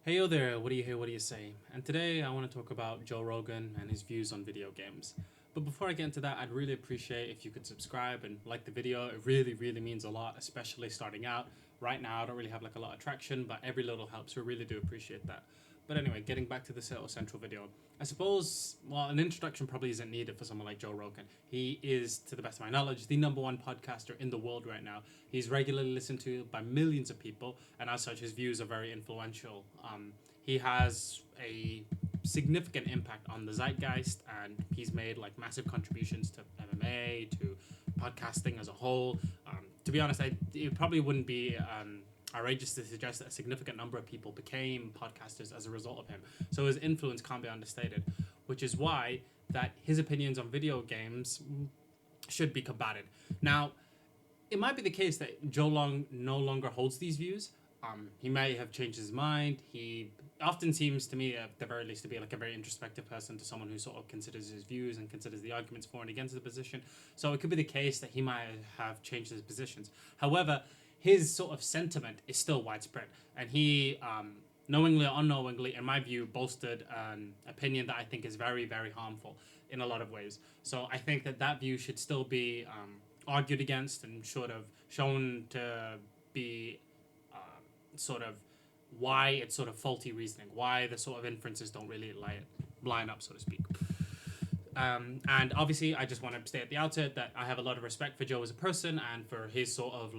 Hey yo there, what do you hear, what do you say? And today I want to talk about Joe Rogan and his views on video games. But before I get into that, I'd really appreciate if you could subscribe and like the video. It really means a lot, especially starting out. Right now, I don't really have like a lot of traction, but every little helps. We really do appreciate that. But anyway, getting back to this little central video. I suppose, well, an introduction probably isn't needed for someone like Joe Rogan. He is, to the best of my knowledge, the number one podcaster in the world right now. He's regularly listened to by millions of people, and as such, his views are very influential. He has a significant impact on the zeitgeist, and he's made like massive contributions to MMA, to podcasting as a whole. To be honest, it probably wouldn't be outrageous to suggest that a significant number of people became podcasters as a result of him. So his influence can't be understated, which is why that his opinions on video games should be combated. Now, it might be the case that Joe Long no longer holds these views. He may have changed his mind. He often seems to me, at the very least, to be like a very introspective person, to someone who sort of considers his views and considers the arguments for and against the position. So it could be the case that he might have changed his positions. However, his sort of sentiment is still widespread, and he, knowingly or unknowingly, in my view, bolstered an opinion that I think is very harmful in a lot of ways. So I think that view should still be argued against and sort of shown to be sort of why it's sort of faulty reasoning, why the sort of inferences don't really line up, so to speak. And obviously, I just want to state at the outset that I have a lot of respect for Joe as a person and for his sort of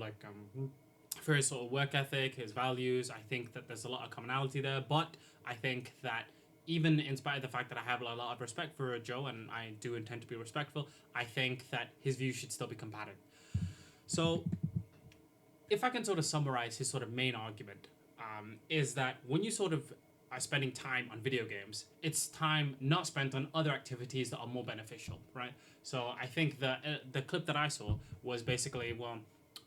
for his sort of work ethic, his values. I think that there's a lot of commonality there, but I think that even in spite of the fact that I have a lot of respect for Joe and I do intend to be respectful, I think that his views should still be combated. So if I can sort of summarize his sort of main argument, is that when you sort of are spending time on video games, it's time not spent on other activities that are more beneficial, right? So I think the clip that I saw was basically, well,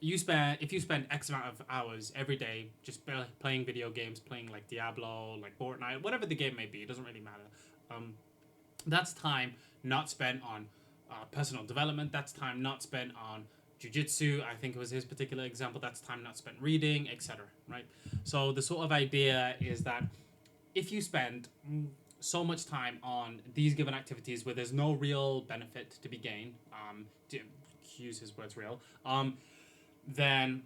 if you spend X amount of hours every day just playing video games, playing like Diablo, like Fortnite, whatever the game may be, it doesn't really matter. That's time not spent on personal development. That's time not spent on jiu-jitsu. I think it was his particular example. That's time not spent reading, etc. Right? So the sort of idea is that if you spend so much time on these given activities where there's no real benefit to be gained, to use his words real, then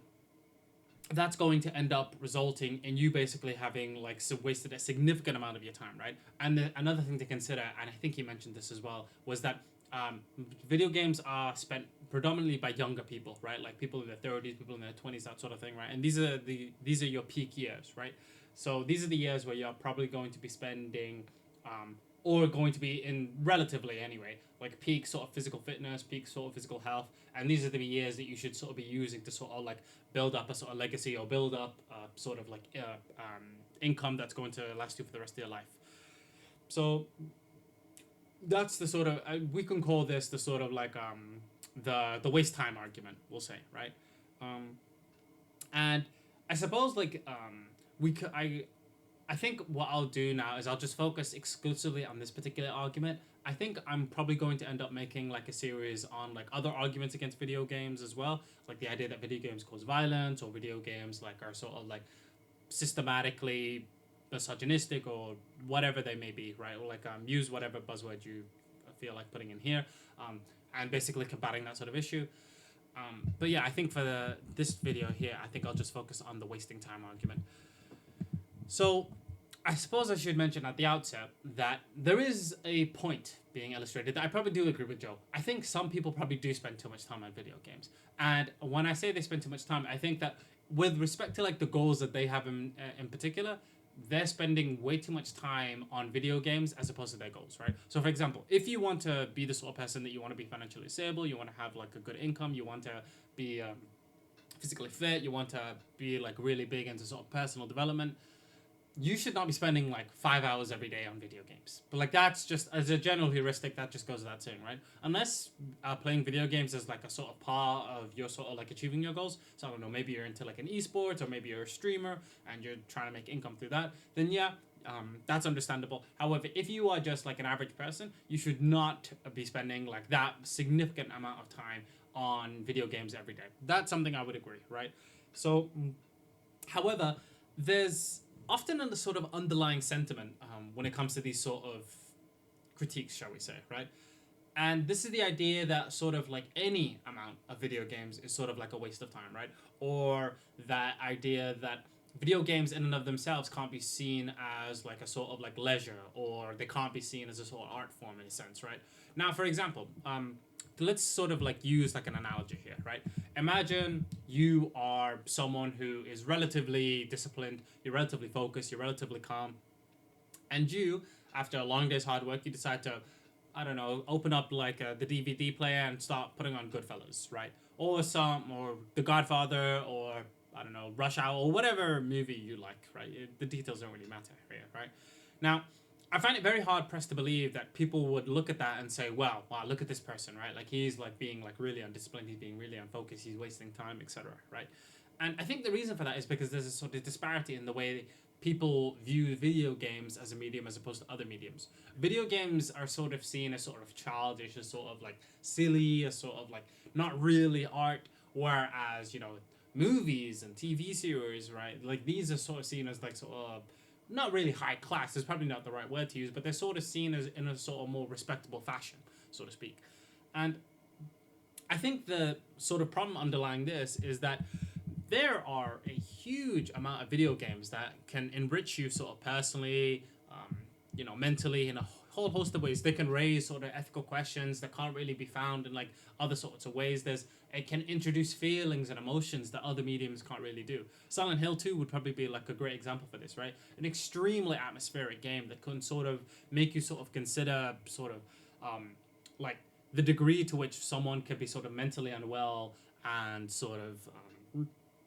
that's going to end up resulting in you basically having like wasted a significant amount of your time, right? And another thing to consider, and I think he mentioned this as well, was that video games are spent predominantly by younger people, right? Like people in their 30s, people in their 20s, that sort of thing, right? And these are your peak years, right? So these are the years where you're probably going to be spending, or going to be in relatively anyway, like peak sort of physical fitness, peak sort of physical health, and these are the years that you should sort of be using to sort of like build up a sort of legacy or build up sort of like income that's going to last you for the rest of your life. So that's the sort of we can call this the sort of like the waste time argument, we'll say, right? And I suppose like we could I think what I'll do now is I'll just focus exclusively on this particular argument. I think I'm probably going to end up making like a series on like other arguments against video games as well, like the idea that video games cause violence or video games like are sort of like systematically misogynistic or whatever they may be, right? Or like use whatever buzzword you feel like putting in here, and basically combating that sort of issue. But yeah, I think for this video here, I think I'll just focus on the wasting time argument. So I suppose I should mention at the outset that there is a point being illustrated that I probably do agree with Joe. I think some people probably do spend too much time on video games. And when I say they spend too much time, I think that with respect to like the goals that they have in particular, they're spending way too much time on video games as opposed to their goals, right? So for example, if you want to be the sort of person that you want to be financially stable, you want to have like a good income, you want to be physically fit, you want to be like really big into sort of personal development, you should not be spending like 5 hours every day on video games. But like that's just as a general heuristic, that just goes without saying, right? Unless playing video games is like a sort of part of your sort of like achieving your goals. So I don't know, maybe you're into like an esports or maybe you're a streamer and you're trying to make income through that. Then yeah, that's understandable. However, if you are just like an average person, you should not be spending like that significant amount of time on video games every day. That's something I would agree, right? So, however, there's often in the sort of underlying sentiment when it comes to these sort of critiques, shall we say, right? And this is the idea that sort of like any amount of video games is sort of like a waste of time, right? Or that idea that video games in and of themselves can't be seen as like a sort of like leisure, or they can't be seen as a sort of art form in a sense, right? Now, for example, let's sort of like use like an analogy here, right? Imagine you are someone who is relatively disciplined, you're relatively focused, you're relatively calm, and you, after a long day's hard work, you decide to, I don't know, open up like the DVD player and start putting on Goodfellas, right? Or The Godfather, or I don't know, Rush Hour, or whatever movie you like, right? The details don't really matter here, right? Now, I find it very hard pressed to believe that people would look at that and say, "Wow, look at this person, right? Like he's like being like really undisciplined, he's being really unfocused, he's wasting time, etc." Right? And I think the reason for that is because there's a sort of disparity in the way people view video games as a medium as opposed to other mediums. Video games are sort of seen as sort of childish, as sort of like silly, as sort of like not really art, whereas, you know, movies and TV series, right? Like these are sort of seen as like sort of not really high class. Is probably not the right word to use, but they're sort of seen as in a sort of more respectable fashion, so to speak. And I think the sort of problem underlying this is that there are a huge amount of video games that can enrich you sort of personally, you know, mentally, in a whole host of ways. They can raise sort of ethical questions that can't really be found in like other sorts of ways. It can introduce feelings and emotions that other mediums can't really do. Silent Hill 2 would probably be like a great example for this, right? An extremely atmospheric game that can sort of make you sort of consider sort of like the degree to which someone could be sort of mentally unwell, and sort of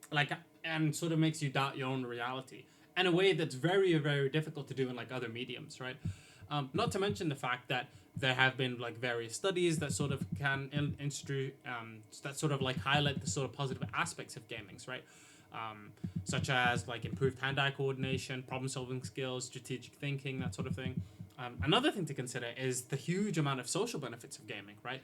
like and sort of makes you doubt your own reality in a way that's very, very difficult to do in like other mediums, right? Not to mention the fact that there have been like various studies that sort of can that sort of like highlight the sort of positive aspects of gamings, right? Such as like improved hand-eye coordination, problem-solving skills, strategic thinking, that sort of thing. Another thing to consider is the huge amount of social benefits of gaming, right?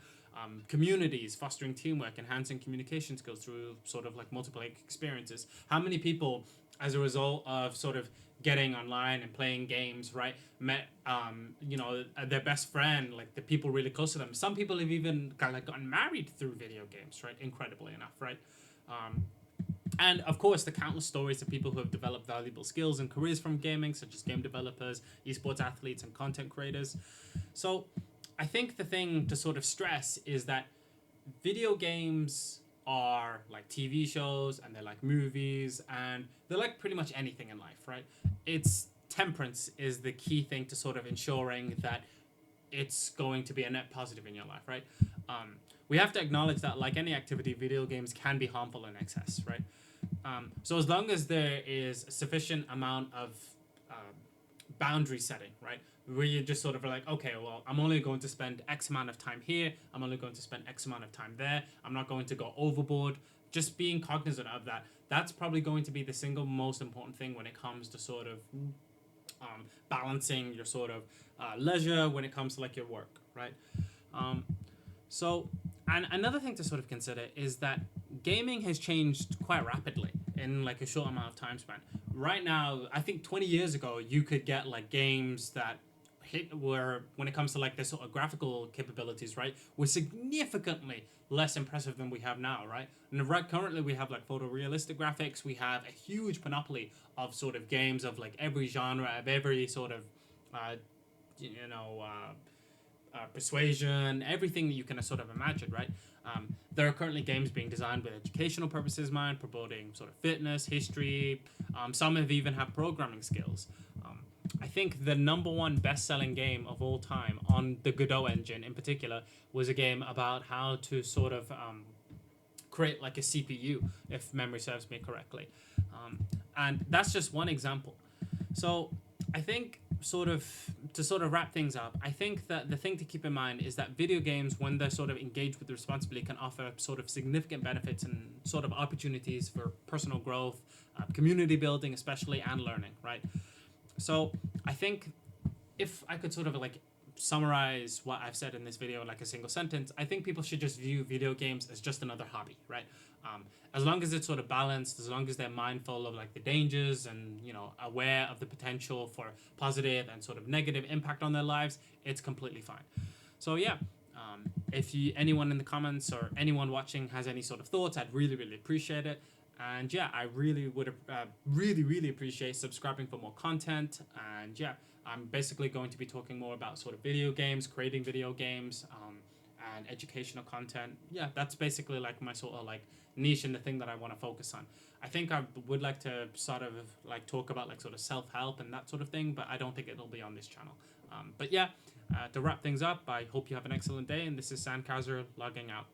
Communities, fostering teamwork, enhancing communication skills through sort of like multiple experiences. How many people, as a result of sort of getting online and playing games, right, met you know, their best friend, like the people really close to them. Some people have even gotten married through video games, right? Incredibly enough, right? And of course, the countless stories of people who have developed valuable skills and careers from gaming, such as game developers, esports athletes, and content creators. So I think the thing to sort of stress is that video games are like TV shows, and they're like movies, and they're like pretty much anything in life, right? It's temperance is the key thing to sort of ensuring that it's going to be a net positive in your life, right? We have to acknowledge that, like any activity, video games can be harmful in excess, right? So as long as there is a sufficient amount of boundary setting, right, where you're just sort of like, okay, well, I'm only going to spend X amount of time here, I'm only going to spend X amount of time there, I'm not going to go overboard. Just being cognizant of that, that's probably going to be the single most important thing when it comes to sort of balancing your sort of leisure when it comes to like your work, right? So, and another thing to sort of consider is that gaming has changed quite rapidly in like a short amount of time span. Right now, I think 20 years ago, you could get like games that were, when it comes to like the sort of graphical capabilities, right, were significantly less impressive than we have now, right? And right currently we have like photorealistic graphics. We have a huge panoply of sort of games of like every genre, of every sort of you know, persuasion, everything that you can sort of imagine, right? There are currently games being designed with educational purposes in mind, promoting sort of fitness, history. Some have even had programming skills. I think the number one best-selling game of all time on the Godot engine in particular was a game about how to sort of create like a CPU, if memory serves me correctly. And that's just one example. So I think to sort of wrap things up, I think that the thing to keep in mind is that video games, when they're sort of engaged with responsibly, can offer sort of significant benefits and sort of opportunities for personal growth, community building especially, and learning, right? So I think if I could sort of like summarize what I've said in this video in like a single sentence, I think people should just view video games as just another hobby, right? As long as it's sort of balanced, as long as they're mindful of like the dangers and, you know, aware of the potential for positive and sort of negative impact on their lives, it's completely fine. So yeah, if anyone in the comments or anyone watching has any sort of thoughts, I'd really, really appreciate it. And yeah, I really would really appreciate subscribing for more content. And yeah, I'm basically going to be talking more about sort of video games, creating video games, and educational content. Yeah, that's basically like my sort of like niche and the thing that I want to focus on. I think I would like to sort of like talk about like sort of self-help and that sort of thing, but I don't think it'll be on this channel. But yeah, to wrap things up, I hope you have an excellent day, and this is Sandkazer logging out.